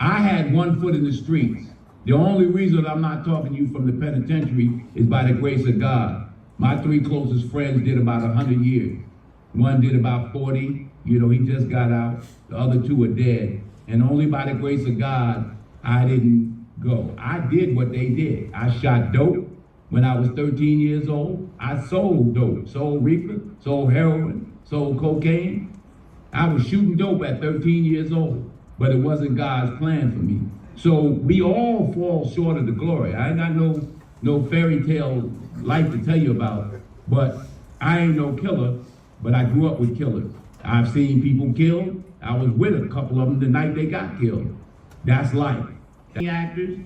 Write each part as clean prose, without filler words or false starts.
I had one foot in the streets. The only reason I'm not talking to you from the penitentiary is by the grace of God. My three closest friends did about 100 years. One did about 40, he just got out. The other two are dead. And only by the grace of God, I didn't go. I did what they did. I shot dope when I was 13 years old. I sold dope, sold reefer, sold heroin, sold cocaine. I was shooting dope at 13 years old, but it wasn't God's plan for me. So we all fall short of the glory. I ain't got no fairy tale life to tell you about, but I ain't no killer, but I grew up with killers. I've seen people killed. I was with a couple of them the night they got killed. That's life. Actors,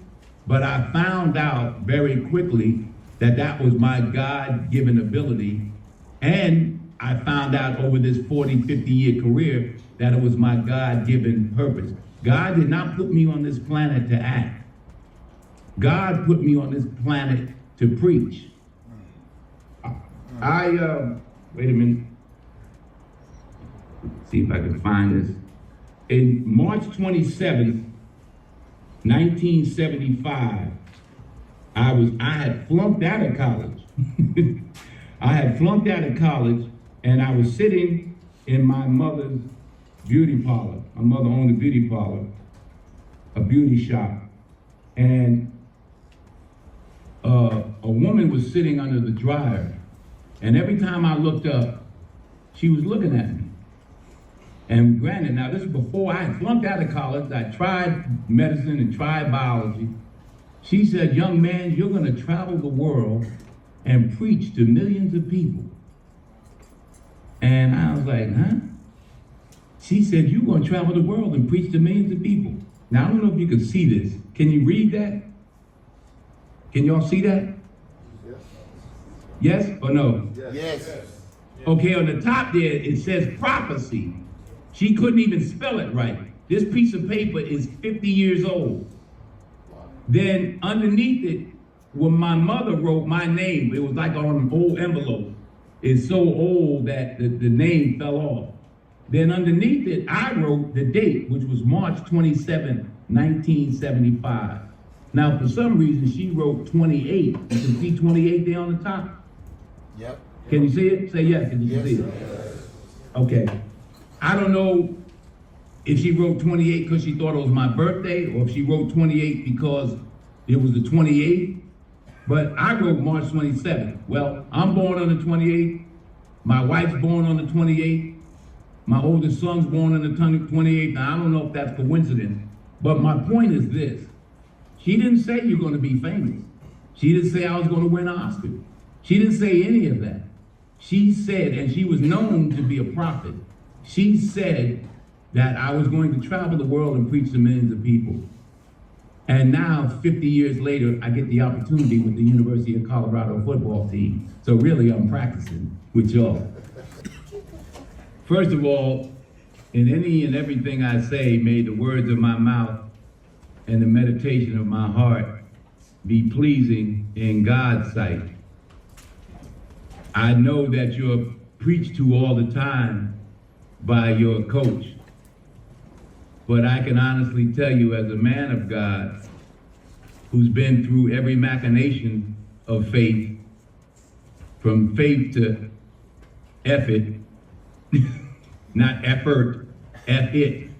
but I found out very quickly that that was my God-given ability, and I found out over this 40, 50-year career that it was my God-given purpose. God did not put me on this planet to act. God put me on this planet to preach. Wait a minute. See if I can find this. In March 27th, 1975, I had flunked out of college. I had flunked out of college, and I was sitting in my mother's beauty parlor. My mother owned a beauty parlor, a beauty shop, and a woman was sitting under the dryer, and every time I looked up, she was looking at me. And granted, now this is before I had flunked out of college. I tried medicine and tried biology. She said, "Young man, you're gonna travel the world and preach to millions of people." And I was like, huh? She said, "You're gonna travel the world and preach to millions of people." Now, I don't know if you can see this. Can you read that? Can y'all see that? Yes or no? Yes. Okay, on the top there, it says prophecy. She couldn't even spell it right. This piece of paper is 50 years old. Then underneath it, when my mother wrote my name, it was like on an old envelope. It's so old that the name fell off. Then underneath it, I wrote the date, which was March 27, 1975. Now, for some reason, she wrote 28. You can see 28 there on the top? Yep. Can you see it? Say yes, can you see it? Okay. I don't know if she wrote 28 because she thought it was my birthday, or if she wrote 28 because it was the 28th, but I wrote March 27th. Well, I'm born on the 28th, my wife's born on the 28th, my oldest son's born on the 28th. Now, I don't know if that's coincidence, but my point is this. She didn't say you're going to be famous. She didn't say I was going to win an Oscar. She didn't say any of that. She said, and she was known to be a prophet, she said that I was going to travel the world and preach to millions of people. And now, 50 years later, I get the opportunity with the University of Colorado football team. So really, I'm practicing with y'all. First of all, in any and everything I say, may the words of my mouth and the meditation of my heart be pleasing in God's sight. I know that you're preached to all the time by your coach, but I can honestly tell you, as a man of God who's been through every machination of faith, from faith to effort, not effort, F-it.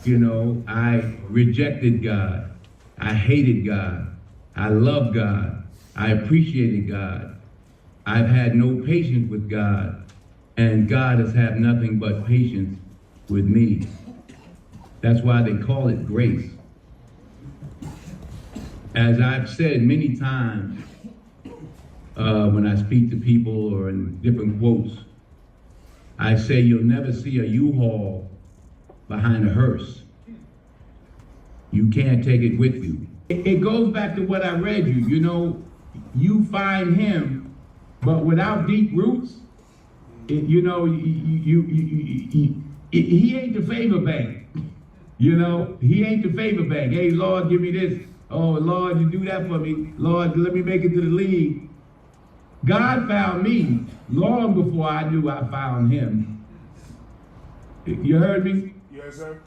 I rejected God. I hated God. I loved God. I appreciated God. I've had no patience with God, and God has had nothing but patience with me. That's why they call it grace. As I've said many times when I speak to people or in different quotes, I say you'll never see a U-Haul behind a hearse. You can't take it with you. It goes back to what I read you. You find him, but without deep roots, he ain't the favor bank. He ain't the favor bank. Hey, Lord, give me this. Oh, Lord, you do that for me. Lord, let me make it to the league. God found me long before I knew I found him. You heard me? Yes, sir.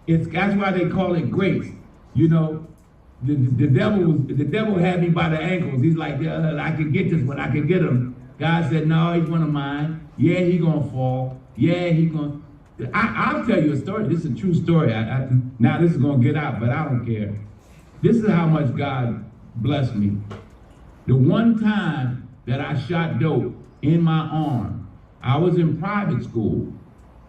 That's why they call it grace. You know, the devil had me by the ankles. He's like, I can get this one, I can get him. God said, no, he's one of mine. Yeah, he gonna fall. Yeah, he gonna. I'll tell you a story. This is a true story. Now this is gonna get out, but I don't care. This is how much God blessed me. The one time that I shot dope in my arm, I was in private school,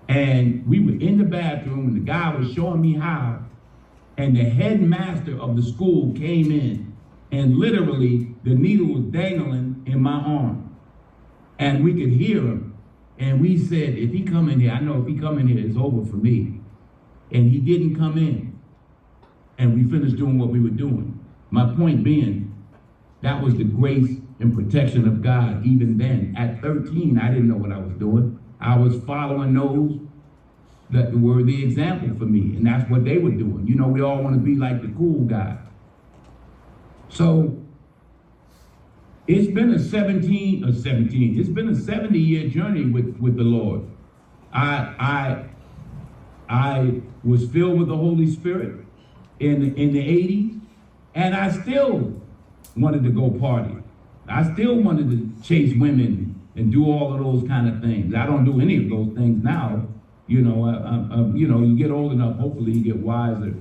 and we were in the bathroom, and the guy was showing me how, and the headmaster of the school came in, and literally the needle was dangling in my arm, and we could hear him. And we said, if he come in here, I know if he come in here, it's over for me. And he didn't come in. And we finished doing what we were doing. My point being, that was the grace and protection of God even then. At 13, I didn't know what I was doing. I was following those that were the example for me. And that's what they were doing. You know, we all want to be like the cool guy. So, it's been a 70-year journey with the Lord. I was filled with the Holy Spirit in the 80s, and I still wanted to go party. I still wanted to chase women and do all of those kind of things. I don't do any of those things now. You know, you get old enough, hopefully you get wiser.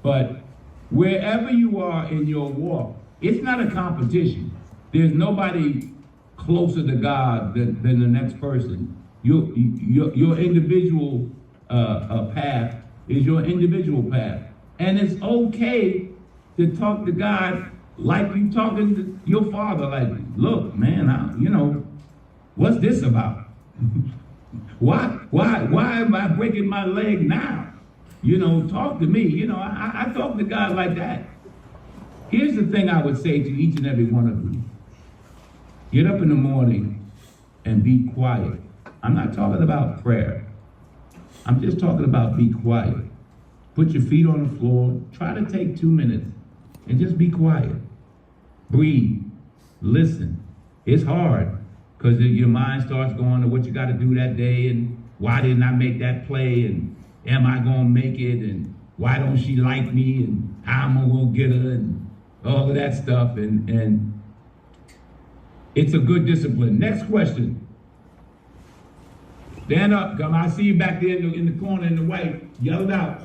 But wherever you are in your walk, it's not a competition. There's nobody closer to God than the next person. Your individual path is your individual path. And it's okay to talk to God like you talking to your father, like, look, man, what's this about? Why am I breaking my leg now? Talk to me. I talk to God like that. Here's the thing I would say to each and every one of you. Get up in the morning and be quiet. I'm not talking about prayer. I'm just talking about be quiet. Put your feet on the floor. Try to take 2 minutes and just be quiet. Breathe. Listen. It's hard because your mind starts going to what you got to do that day, and why didn't I make that play, and am I going to make it, and why don't she like me, and how am I going to get her, and all of that stuff. And it's a good discipline. Next question. Stand up. Come, I see you back there in the corner in the white. Yell it out.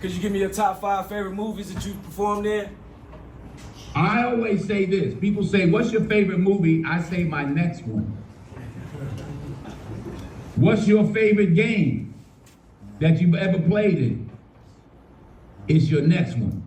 Could you give me your top 5 favorite movies that you performed in? I always say this. People say, what's your favorite movie? I say my next one. What's your favorite game that you've ever played in? It's your next one.